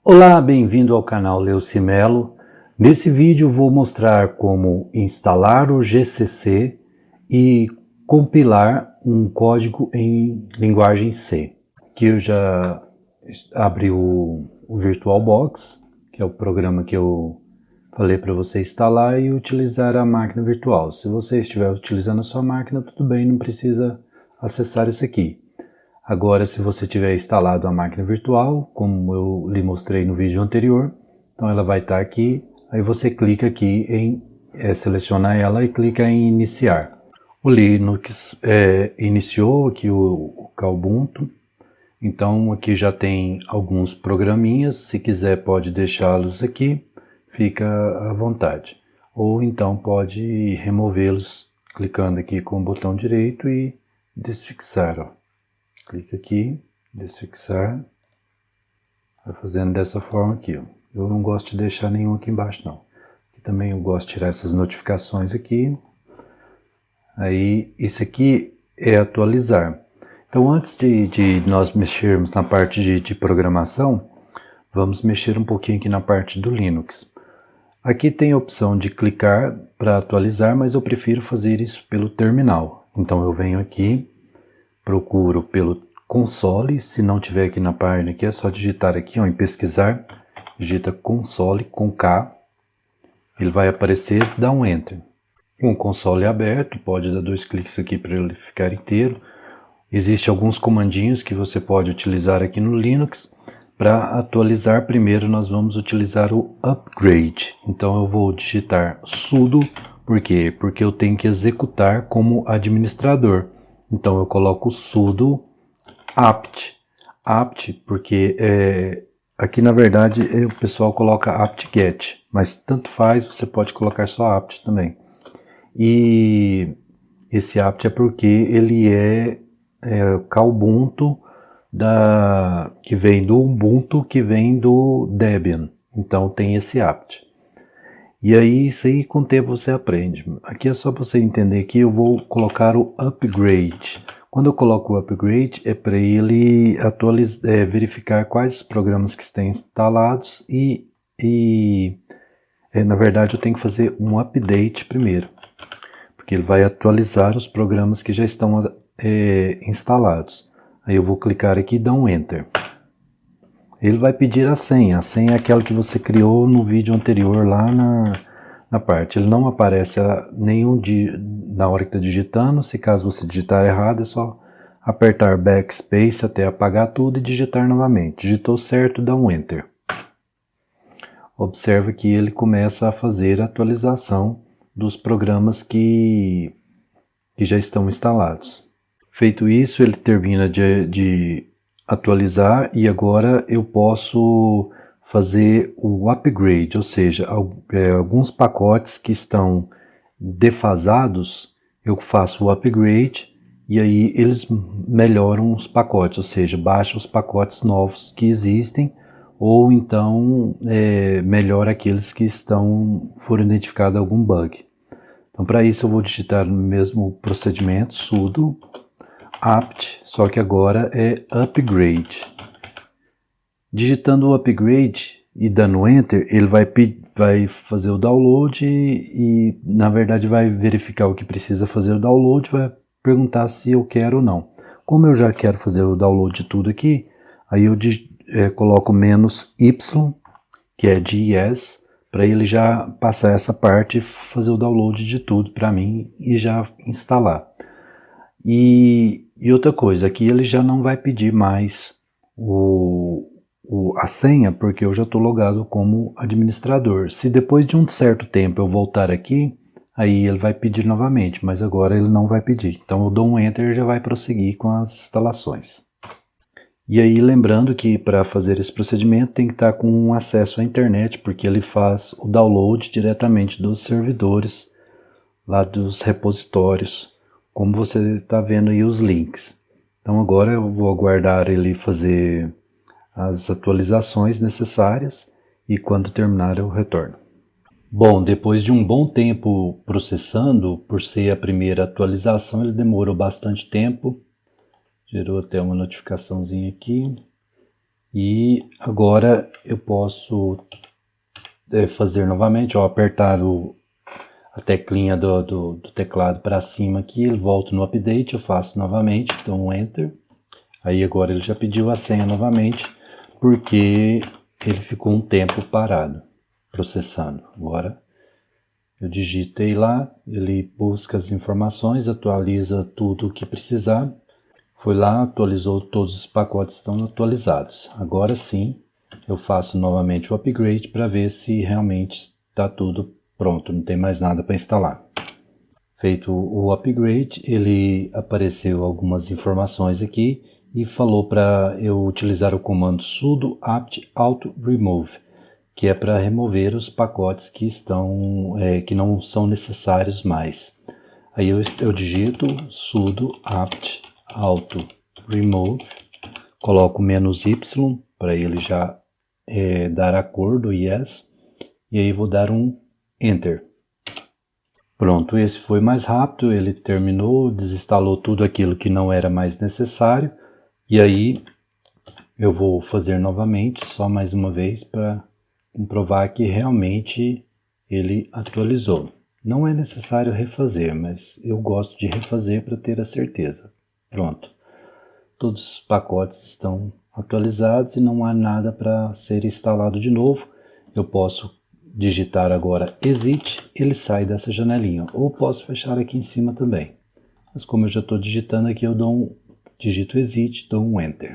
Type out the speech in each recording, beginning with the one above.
Olá, bem-vindo ao canal Leucimelo. Nesse vídeo vou mostrar como instalar o GCC e compilar um código em linguagem C. Aqui eu já abri o VirtualBox, que é o programa que eu falei para você instalar e utilizar a máquina virtual. Se você estiver utilizando a sua máquina, tudo bem, não precisa acessar isso aqui. Agora, se você tiver instalado a máquina virtual, como eu lhe mostrei no vídeo anterior, então ela vai estar aqui, aí você clica aqui em selecionar ela e clica em iniciar. O Linux iniciou aqui o Ubuntu, então aqui já tem alguns programinhas, se quiser pode deixá-los aqui, fica à vontade. Ou então pode removê-los clicando aqui com o botão direito e desfixar, ó. Clica aqui, desfixar, vai fazendo dessa forma aqui, ó. Eu não gosto de deixar nenhum aqui embaixo não. Aqui também eu gosto de tirar essas notificações aqui. Aí, isso aqui é atualizar. Então antes de nós mexermos na parte de programação, vamos mexer um pouquinho aqui na parte do Linux. Aqui tem a opção de clicar para atualizar, mas eu prefiro fazer isso pelo terminal. Então eu venho aqui, procuro pelo console, se não tiver aqui na página aqui, é só digitar aqui ó, em pesquisar, digita console com K, ele vai aparecer, dá um enter. Com o console aberto, pode dar 2 cliques aqui para ele ficar inteiro. Existem alguns comandinhos que você pode utilizar aqui no Linux. Para atualizar, primeiro nós vamos utilizar o upgrade. Então eu vou digitar sudo, por quê? Porque eu tenho que executar como administrador. Então eu coloco sudo apt, porque aqui na verdade o pessoal coloca apt-get, mas tanto faz, você pode colocar só apt também. E esse apt é porque ele é Kubuntu que vem do Ubuntu, que vem do Debian, então tem esse apt. E aí, isso aí com o tempo você aprende. Aqui é só para você entender que eu vou colocar o upgrade. Quando eu coloco o upgrade, é para ele verificar quais programas que estão instalados na verdade eu tenho que fazer um update primeiro, porque ele vai atualizar os programas que já estão instalados. Aí eu vou clicar aqui e dar um enter. Ele vai pedir a senha é aquela que você criou no vídeo anterior lá na parte. Ele não aparece na hora que está digitando, se caso você digitar errado é só apertar backspace até apagar tudo e digitar novamente. Digitou certo, dá um enter. Observa que ele começa a fazer a atualização dos programas que já estão instalados. Feito isso, ele termina de atualizar e agora eu posso fazer o upgrade, ou seja, alguns pacotes que estão defasados, eu faço o upgrade e aí eles melhoram os pacotes, ou seja, baixam os pacotes novos que existem ou então melhora aqueles que foram identificados algum bug. Então para isso eu vou digitar no mesmo procedimento, sudo apt, só que agora é upgrade. Digitando o upgrade e dando enter, ele vai fazer o download e na verdade vai verificar o que precisa fazer o download, vai perguntar se eu quero ou não. Como eu já quero fazer o download de tudo aqui, aí eu coloco -y, que é de yes, para ele já passar essa parte e fazer o download de tudo para mim e já instalar. E outra coisa, aqui ele já não vai pedir mais a senha, porque eu já estou logado como administrador. Se depois de um certo tempo eu voltar aqui, aí ele vai pedir novamente, mas agora ele não vai pedir. Então eu dou um enter e já vai prosseguir com as instalações. E aí lembrando que para fazer esse procedimento tem que estar com acesso à internet, porque ele faz o download diretamente dos servidores, lá dos repositórios, como você está vendo aí os links. Então agora eu vou aguardar ele fazer as atualizações necessárias e quando terminar eu retorno. Bom, depois de um bom tempo processando, por ser a primeira atualização, ele demorou bastante tempo. Gerou até uma notificaçãozinha aqui. E agora eu posso fazer novamente, ó, apertar a teclinha do teclado para cima aqui, ele volta no update, eu faço novamente, então um Enter. Aí agora ele já pediu a senha novamente, porque ele ficou um tempo parado, processando. Agora eu digitei lá, ele busca as informações, atualiza tudo o que precisar. Foi lá, atualizou, todos os pacotes estão atualizados. Agora sim, eu faço novamente o upgrade para ver se realmente está tudo pronto, não tem mais nada para instalar. Feito o upgrade, ele apareceu algumas informações aqui e falou para eu utilizar o comando sudo apt auto remove, que é para remover os pacotes que que não são necessários mais. Aí eu digito sudo apt auto remove, coloco "-y" para ele já dar acordo, yes, e aí vou dar um enter. Pronto, esse foi mais rápido, ele terminou, desinstalou tudo aquilo que não era mais necessário, e aí eu vou fazer novamente, só mais uma vez, para comprovar que realmente ele atualizou. Não é necessário refazer, mas eu gosto de refazer para ter a certeza. Pronto, todos os pacotes estão atualizados e não há nada para ser instalado de novo. Eu posso digitar agora exit, ele sai dessa janelinha, ou posso fechar aqui em cima também. Mas como eu já estou digitando aqui, eu digito exit, dou um enter.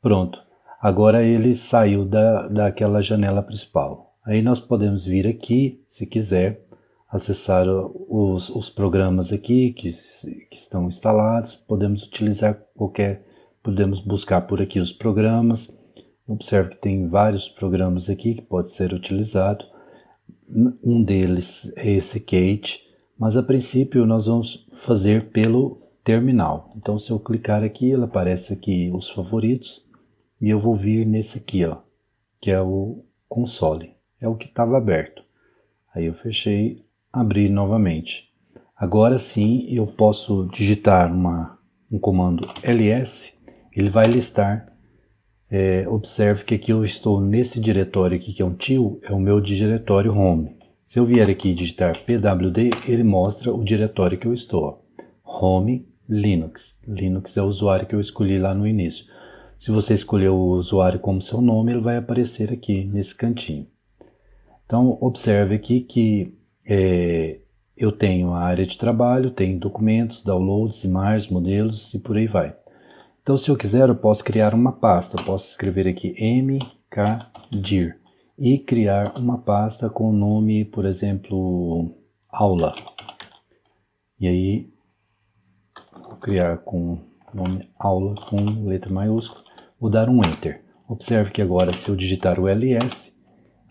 Pronto, agora ele saiu daquela janela principal. Aí nós podemos vir aqui, se quiser, acessar os programas aqui que estão instalados, podemos utilizar podemos buscar por aqui os programas. Observe que tem vários programas aqui que pode ser utilizado. Um deles é esse Kate, mas a princípio nós vamos fazer pelo terminal. Então se eu clicar aqui, ele aparece aqui os favoritos e eu vou vir nesse aqui, ó, que é o console, é o que estava aberto. Aí eu fechei, abri novamente. Agora sim eu posso digitar um comando ls, ele vai listar. Observe que aqui eu estou nesse diretório aqui, que é um tio, é o meu diretório home. Se eu vier aqui digitar pwd, ele mostra o diretório que eu estou. Home Linux. Linux é o usuário que eu escolhi lá no início. Se você escolher o usuário como seu nome, ele vai aparecer aqui nesse cantinho. Então observe aqui que eu tenho a área de trabalho, tenho documentos, downloads, imagens, modelos e por aí vai. Então, se eu quiser, eu posso criar uma pasta. Eu posso escrever aqui mkdir e criar uma pasta com o nome, por exemplo, aula. E aí, vou criar com o nome aula com letra maiúscula. Vou dar um enter. Observe que agora, se eu digitar o ls,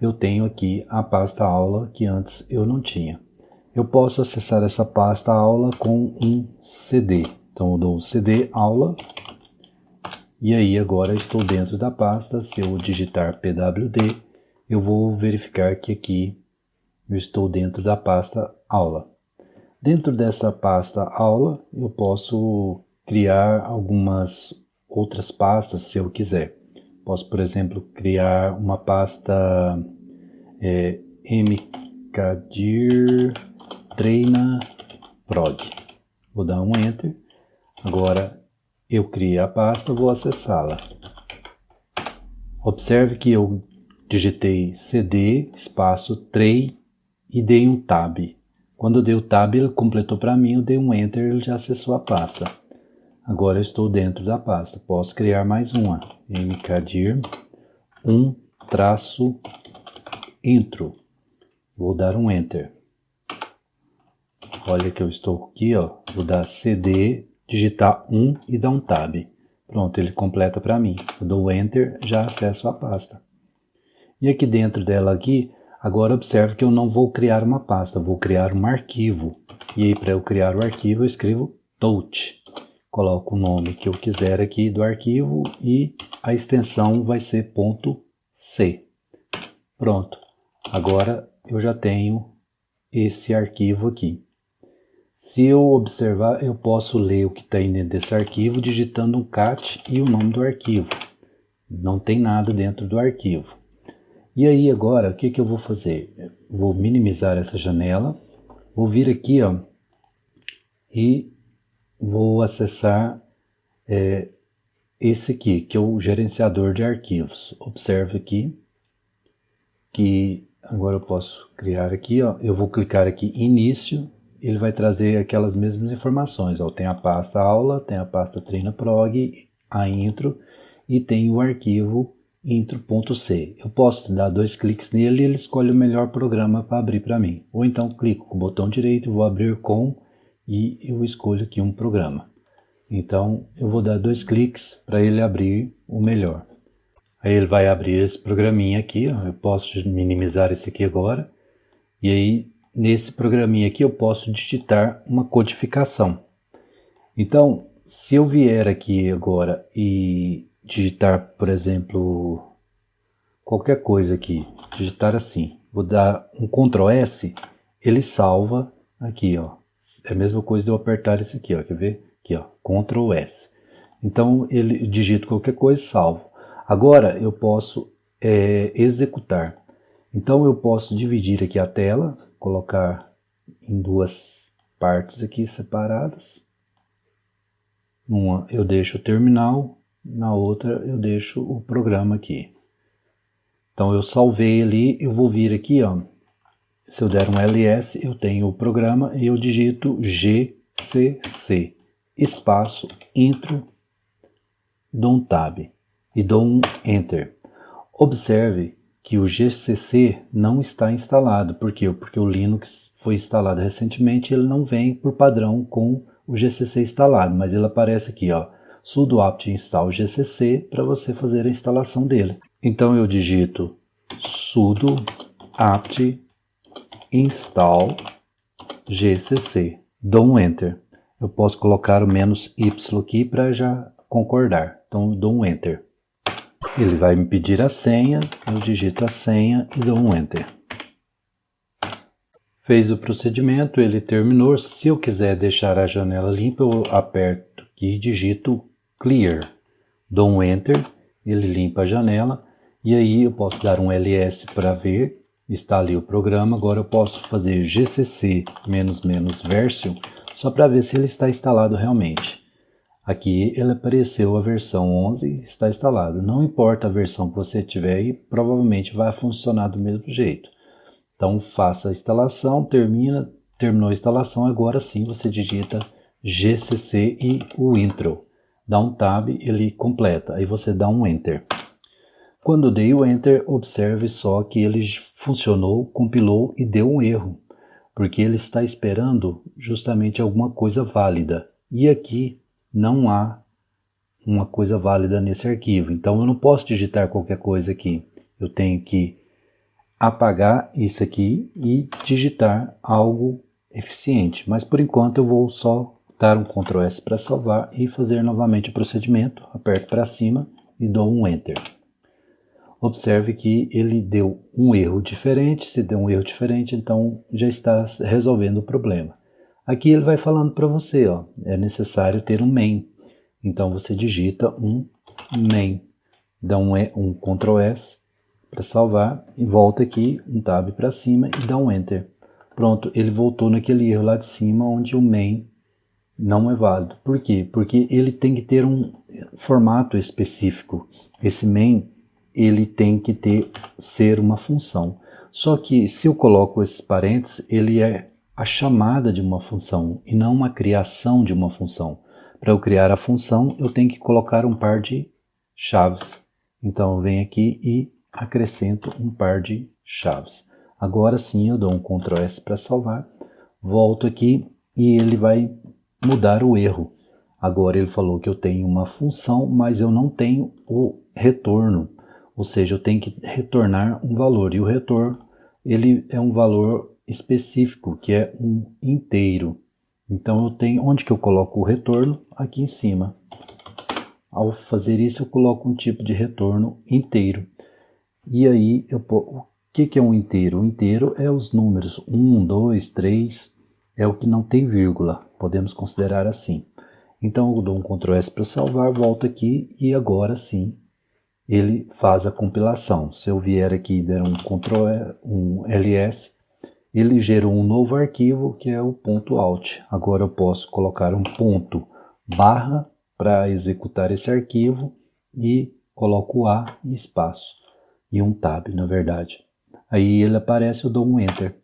eu tenho aqui a pasta aula que antes eu não tinha. Eu posso acessar essa pasta aula com um cd. Então, eu dou um cd aula. E aí agora estou dentro da pasta. Se eu digitar pwd, eu vou verificar que aqui eu estou dentro da pasta aula. Dentro dessa pasta aula, eu posso criar algumas outras pastas se eu quiser. Posso, por exemplo, criar uma pasta mkdir treina prod. Vou dar um enter. Agora eu criei a pasta, vou acessá-la. Observe que eu digitei cd, espaço, tray e dei um tab. Quando eu dei o tab, ele completou para mim, eu dei um enter, ele já acessou a pasta. Agora eu estou dentro da pasta. Posso criar mais uma. mkdir -intro. Vou dar um enter. Olha que eu estou aqui, ó. Vou dar cd, digitar 1 e dar um tab. Pronto, ele completa para mim. Eu dou enter, já acesso a pasta. E aqui dentro dela aqui, agora observe que eu não vou criar uma pasta, vou criar um arquivo. E aí para eu criar o arquivo eu escrevo touch. Coloco o nome que eu quiser aqui do arquivo e a extensão vai ser .c. Pronto, agora eu já tenho esse arquivo aqui. Se eu observar, eu posso ler o que está dentro desse arquivo digitando um cat e o nome do arquivo. não tem nada dentro do arquivo. E aí agora, o que eu vou fazer? Vou minimizar essa janela, vou vir aqui, ó, e vou acessar esse aqui, que é o gerenciador de arquivos. Observe aqui que agora eu posso criar aqui, ó, eu vou clicar aqui início, ele vai trazer aquelas mesmas informações, ó, tem a pasta aula, tem a pasta TreinaProg, a intro e tem o arquivo intro.c. Eu posso dar 2 cliques nele e ele escolhe o melhor programa para abrir para mim. Ou então clico com o botão direito, vou abrir com e eu escolho aqui um programa. Então eu vou dar 2 cliques para ele abrir o melhor. Aí ele vai abrir esse programinha aqui, ó. Eu posso minimizar esse aqui agora. E aí nesse programinha aqui eu posso digitar uma codificação. Então se eu vier aqui agora e digitar, por exemplo, qualquer coisa aqui, digitar assim, vou dar um Ctrl S, ele salva aqui, ó. É a mesma coisa de eu apertar esse aqui, ó, quer ver? Aqui, ó, Ctrl S. Então ele digita qualquer coisa e salvo. Agora eu posso executar. Então eu posso dividir aqui a tela, colocar em 2 partes aqui separadas. Uma eu deixo o terminal, na outra eu deixo o programa aqui. Então eu salvei ali, eu vou vir aqui, ó. Se eu der um ls, eu tenho o programa e eu digito gcc, espaço, intro, dou um tab e dou um enter. Observe que o gcc não está instalado. Por quê? Porque o Linux foi instalado recentemente, ele não vem por padrão com o gcc instalado, mas ele aparece aqui, ó, sudo apt install gcc para você fazer a instalação dele. Então eu digito sudo apt install gcc, dou um enter. Eu posso colocar o -y aqui para já concordar. Então dou um enter. Ele vai me pedir a senha, eu digito a senha e dou um enter. Fez o procedimento, ele terminou. Se eu quiser deixar a janela limpa, eu aperto aqui e digito clear. Dou um enter, ele limpa a janela e aí eu posso dar um ls para ver, está ali o programa. Agora eu posso fazer gcc --version só para ver se ele está instalado realmente. Aqui ele apareceu a versão 11, está instalado. Não importa a versão que você tiver aí, provavelmente vai funcionar do mesmo jeito. Então faça a instalação, terminou a instalação, agora sim você digita gcc e o intro. Dá um tab, ele completa, aí você dá um enter. Quando eu dei o enter, observe só que ele funcionou, compilou e deu um erro, porque ele está esperando justamente alguma coisa válida. E aqui não há uma coisa válida nesse arquivo, então eu não posso digitar qualquer coisa aqui. Eu tenho que apagar isso aqui e digitar algo eficiente. Mas por enquanto eu vou só dar um Ctrl S para salvar e fazer novamente o procedimento. Aperto para cima e dou um Enter. Observe que ele deu um erro diferente. Se deu um erro diferente, então já está resolvendo o problema. Aqui ele vai falando para você, ó, é necessário ter um main. Então você digita um main, dá um Ctrl S para salvar e volta aqui, um tab para cima e dá um enter. Pronto, ele voltou naquele erro lá de cima onde o main não é válido. Por quê? Porque ele tem que ter um formato específico. Esse main ele tem que ser uma função. Só que se eu coloco esses parênteses, ele é a chamada de uma função e não uma criação de uma função. Para eu criar a função, eu tenho que colocar um par de chaves. Então eu venho aqui e acrescento um par de chaves. Agora sim eu dou um Ctrl S para salvar, volto aqui e ele vai mudar o erro. Agora ele falou que eu tenho uma função, mas eu não tenho o retorno. Ou seja, eu tenho que retornar um valor. E o retorno ele é um valor específico, que é um inteiro. Então eu tenho, onde que eu coloco o retorno? Aqui em cima. Ao fazer isso eu coloco um tipo de retorno inteiro. E aí, o que é um inteiro? O inteiro é os números 1, 2, 3, é o que não tem vírgula, podemos considerar assim. Então eu dou um Ctrl S para salvar, volto aqui e agora sim ele faz a compilação. Se eu vier aqui e der um Ctrl um ls, ele gerou um novo arquivo que é o .alt. Agora eu posso colocar um ponto barra para executar esse arquivo e coloco A e espaço e um tab, na verdade. Aí ele aparece, eu dou um enter.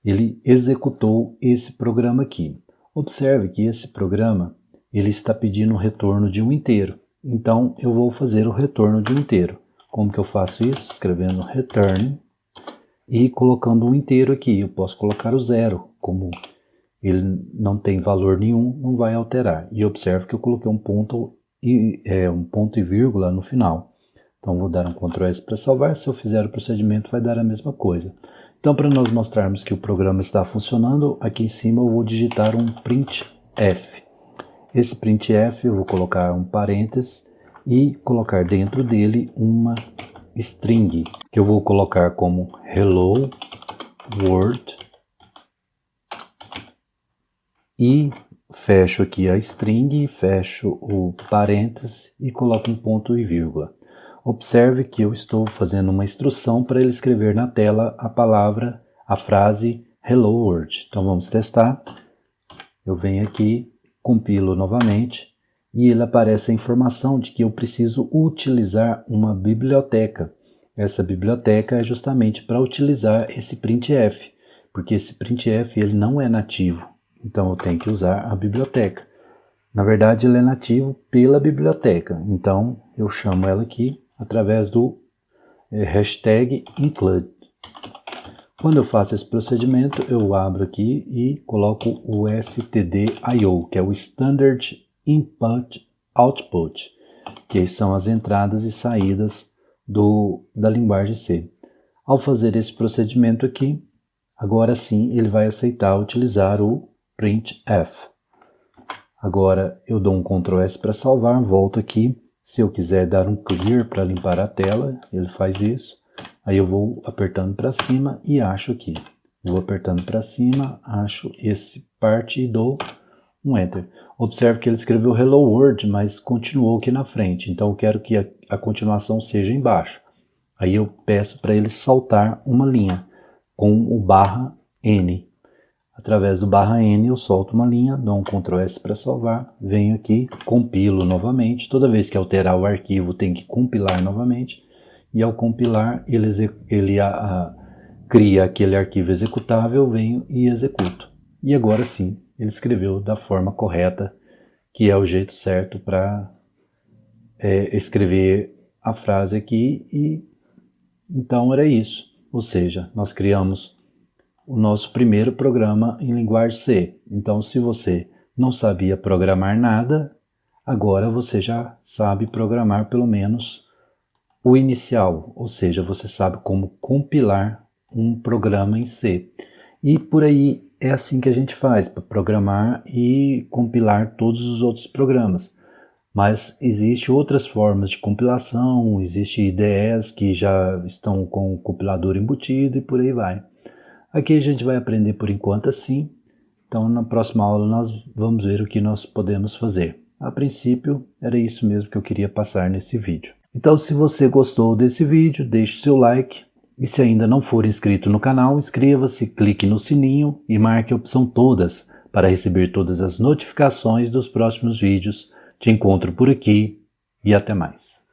Ele executou esse programa aqui. Observe que esse programa ele está pedindo o retorno de um inteiro. Então eu vou fazer o retorno de um inteiro. Como que eu faço isso? Escrevendo return e colocando um inteiro aqui. Eu posso colocar o 0, como ele não tem valor nenhum, não vai alterar. E observe que eu coloquei um ponto e vírgula no final. Então vou dar um Ctrl S para salvar. Se eu fizer o procedimento vai dar a mesma coisa. Então para nós mostrarmos que o programa está funcionando, aqui em cima eu vou digitar um printf. Esse printf eu vou colocar um parênteses e colocar dentro dele uma string, que eu vou colocar como hello world, e fecho aqui a string, fecho o parênteses e coloco um ponto e vírgula. Observe que eu estou fazendo uma instrução para ele escrever na tela a frase hello world. Então vamos testar. Eu venho aqui, compilo novamente e ele aparece a informação de que eu preciso utilizar uma biblioteca. Essa biblioteca é justamente para utilizar esse printf, porque esse printf ele não é nativo, então eu tenho que usar a biblioteca. Na verdade ele é nativo pela biblioteca, então eu chamo ela aqui através do hashtag include. Quando eu faço esse procedimento, eu abro aqui e coloco o stdio, que é o Standard Input Output, que são as entradas e saídas da linguagem C. Ao fazer esse procedimento aqui, agora sim ele vai aceitar utilizar o printf. Agora eu dou um Ctrl S para salvar, volto aqui. Se eu quiser dar um clear para limpar a tela, ele faz isso. Aí eu vou apertando para cima e acho aqui. Vou apertando para cima, acho esse parte e dou um enter. Observe que ele escreveu hello world, mas continuou aqui na frente. Então eu quero que a continuação seja embaixo. Aí eu peço para ele saltar uma linha com o /n. Através do /n eu solto uma linha, dou um Ctrl S para salvar, venho aqui, compilo novamente. Toda vez que alterar o arquivo tem que compilar novamente. E ao compilar, ele cria aquele arquivo executável, venho e executo. E agora sim, ele escreveu da forma correta, que é o jeito certo para escrever a frase aqui. E então era isso. Ou seja, nós criamos o nosso primeiro programa em linguagem C. Então se você não sabia programar nada, agora você já sabe programar pelo menos o inicial, ou seja, você sabe como compilar um programa em C. E por aí é assim que a gente faz, para programar e compilar todos os outros programas. Mas existem outras formas de compilação, existem IDEs que já estão com o compilador embutido e por aí vai. Aqui a gente vai aprender por enquanto assim, então na próxima aula nós vamos ver o que nós podemos fazer. A princípio era isso mesmo que eu queria passar nesse vídeo. Então se você gostou desse vídeo, deixe seu like e se ainda não for inscrito no canal, inscreva-se, clique no sininho e marque a opção todas para receber todas as notificações dos próximos vídeos. Te encontro por aqui e até mais.